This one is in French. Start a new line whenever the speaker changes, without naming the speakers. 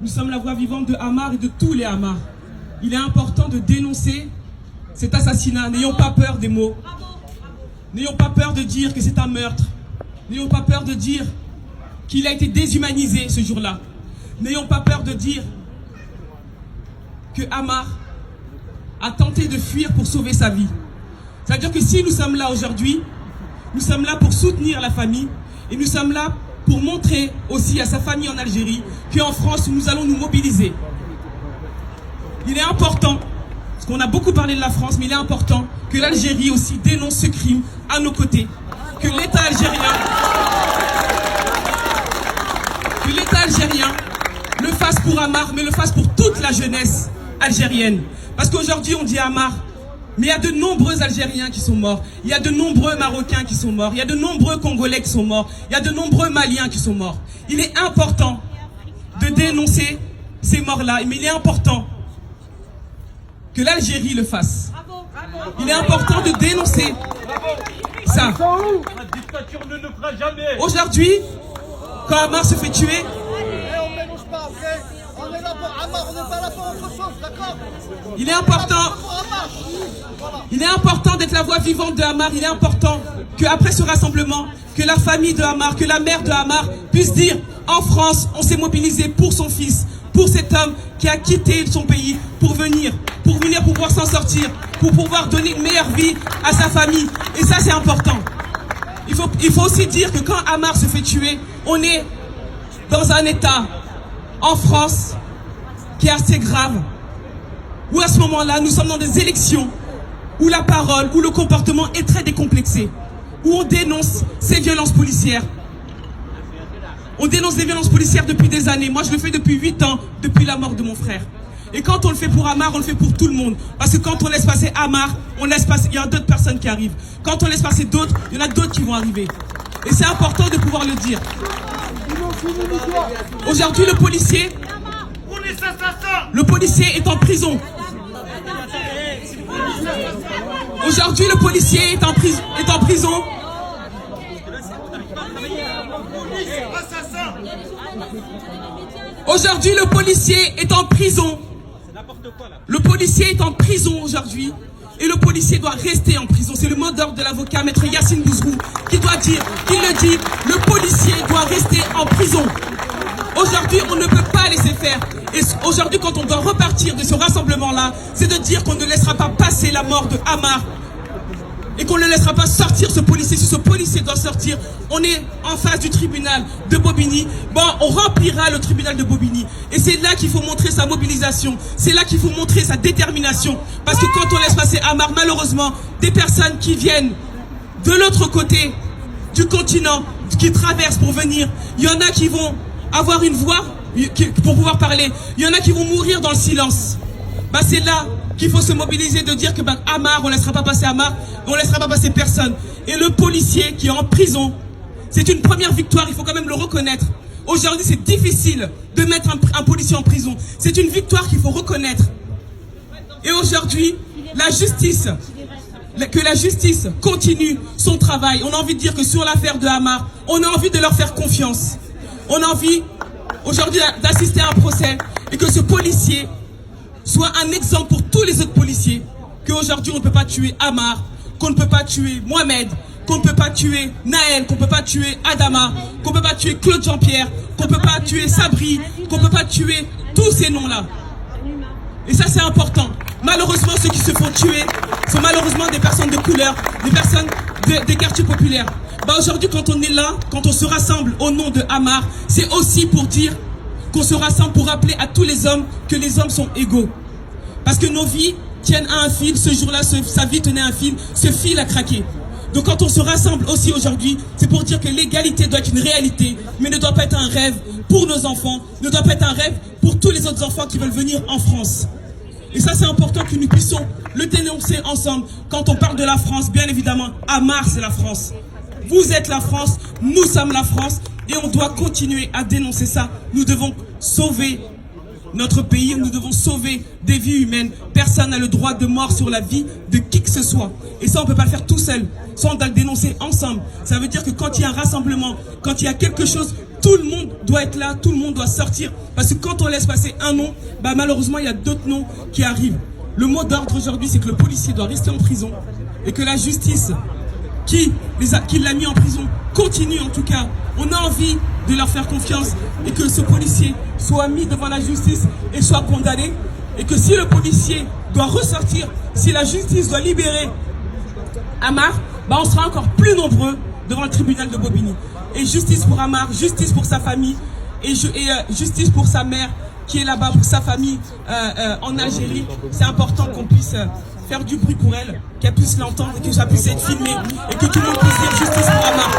Nous sommes la voix vivante de Ammar et de tous les Ammar. Il est important de dénoncer cet assassinat. N'ayons pas peur des mots. N'ayons pas peur de dire que c'est un meurtre. N'ayons pas peur de dire qu'il a été déshumanisé ce jour-là. N'ayons pas peur de dire que Ammar a tenté de fuir pour sauver sa vie. C'est-à-dire que si nous sommes là aujourd'hui, nous sommes là pour soutenir la famille et nous sommes là pour montrer aussi à sa famille en Algérie qu'en France, nous allons nous mobiliser. Il est important, parce qu'on a beaucoup parlé de la France, mais il est important que l'Algérie aussi dénonce ce crime à nos côtés. Que l'État algérien le fasse pour Ammar, mais le fasse pour toute la jeunesse algérienne. Parce qu'aujourd'hui, on dit Ammar, mais il y a de nombreux Algériens qui sont morts. Il y a de nombreux Marocains qui sont morts. Il y a de nombreux Congolais qui sont morts. Il y a de nombreux Maliens qui sont morts. Il est important de dénoncer ces morts-là, mais il est important que l'Algérie le fasse. Il est important de dénoncer ça. Aujourd'hui, quand Ammar se fait tuer, il est important d'être la voix vivante de Ammar. Il est important qu'après ce rassemblement, que la famille de Ammar, que la mère de Ammar puisse dire en France, on s'est mobilisé pour son fils, pour cet homme qui a quitté son pays pour venir pouvoir s'en sortir, pour pouvoir donner une meilleure vie à sa famille. Et ça, c'est important. Il faut aussi dire que quand Ammar se fait tuer, on est dans un état en France qui est assez grave, où à ce moment-là, nous sommes dans des élections où la parole, où le comportement est très décomplexé, où on dénonce ces violences policières. On dénonce des violences policières depuis des années. Moi, je le fais depuis 8 ans, depuis la mort de mon frère. Et quand on le fait pour Ammar, on le fait pour tout le monde. Parce que quand on laisse passer Ammar, il y a d'autres personnes qui arrivent. Quand on laisse passer d'autres, il y en a d'autres qui vont arriver. Et c'est important de pouvoir le dire. Aujourd'hui, le policier est en prison. Aujourd'hui, le policier est en prison. Aujourd'hui, le policier est en prison. Le policier est en prison aujourd'hui. Et le policier doit rester en prison. C'est le mot d'ordre de l'avocat, maître Yassine Bouzrou, qui le dit, le policier doit rester en prison. Aujourd'hui, on ne peut pas laisser faire. Et aujourd'hui, quand on doit repartir de ce rassemblement-là, c'est de dire qu'on ne laissera pas passer la mort de Ammar et qu'on ne laissera pas sortir ce policier. Si ce policier doit sortir, on est en face du tribunal de Bobigny. Bon, on remplira le tribunal de Bobigny. Et c'est là qu'il faut montrer sa mobilisation. C'est là qu'il faut montrer sa détermination. Parce que quand on laisse passer Ammar, malheureusement, des personnes qui viennent de l'autre côté du continent, qui traversent pour venir, il y en a qui vont avoir une voix pour pouvoir parler. Il y en a qui vont mourir dans le silence. Bah, c'est là qu'il faut se mobiliser, de dire que Ammar, on ne laissera pas passer Ammar, on ne laissera pas passer personne. Et le policier qui est en prison, c'est une première victoire, il faut quand même le reconnaître. Aujourd'hui, c'est difficile de mettre un policier en prison. C'est une victoire qu'il faut reconnaître. Et aujourd'hui, que la justice continue son travail. On a envie de dire que sur l'affaire de Ammar, on a envie de leur faire confiance. On a envie aujourd'hui d'assister à un procès et que ce policier soit un exemple pour tous les autres policiers, qu'aujourd'hui on ne peut pas tuer Ammar, qu'on ne peut pas tuer Mohamed, qu'on ne peut pas tuer Naël, qu'on ne peut pas tuer Adama, qu'on ne peut pas tuer Claude Jean-Pierre, qu'on ne peut pas tuer Sabri, qu'on ne peut pas tuer tous ces noms-là. Et ça, c'est important. Malheureusement, ceux qui se font tuer sont malheureusement des personnes de couleur, des personnes des quartiers populaires. Bah, aujourd'hui, quand on est là, quand on se rassemble au nom de Ammar, c'est aussi pour dire qu'on se rassemble pour rappeler à tous les hommes que les hommes sont égaux. Parce que nos vies tiennent à un fil. Ce jour-là, sa vie tenait à un fil. Ce fil a craqué. Donc quand on se rassemble aussi aujourd'hui, c'est pour dire que l'égalité doit être une réalité, mais ne doit pas être un rêve pour nos enfants, ne doit pas être un rêve pour tous les autres enfants qui veulent venir en France. Et ça, c'est important que nous puissions le dénoncer ensemble. Quand on parle de la France, bien évidemment, Ammar, c'est la France. Vous êtes la France, nous sommes la France, et on doit continuer à dénoncer ça. Nous devons sauver notre pays, nous devons sauver des vies humaines. Personne n'a le droit de mort sur la vie de qui que ce soit. Et ça, on ne peut pas le faire tout seul. Ça, on doit le dénoncer ensemble. Ça veut dire que quand il y a un rassemblement, quand il y a quelque chose Tout le monde doit être là, tout le monde doit sortir. Parce que quand on laisse passer un nom, bah malheureusement, il y a d'autres noms qui arrivent. Le mot d'ordre aujourd'hui, c'est que le policier doit rester en prison et que la justice qui l'a mis en prison continue en tout cas. On a envie de leur faire confiance et que ce policier soit mis devant la justice et soit condamné. Et que si le policier doit ressortir, si la justice doit libérer Amar, bah on sera encore plus nombreux devant le tribunal de Bobigny. Et justice pour Amar, justice pour sa famille et justice pour sa mère qui est là-bas, pour sa famille en Algérie. C'est important qu'on puisse faire du bruit pour elle, qu'elle puisse l'entendre et que ça puisse être filmé et que tout le monde puisse dire justice pour Amar.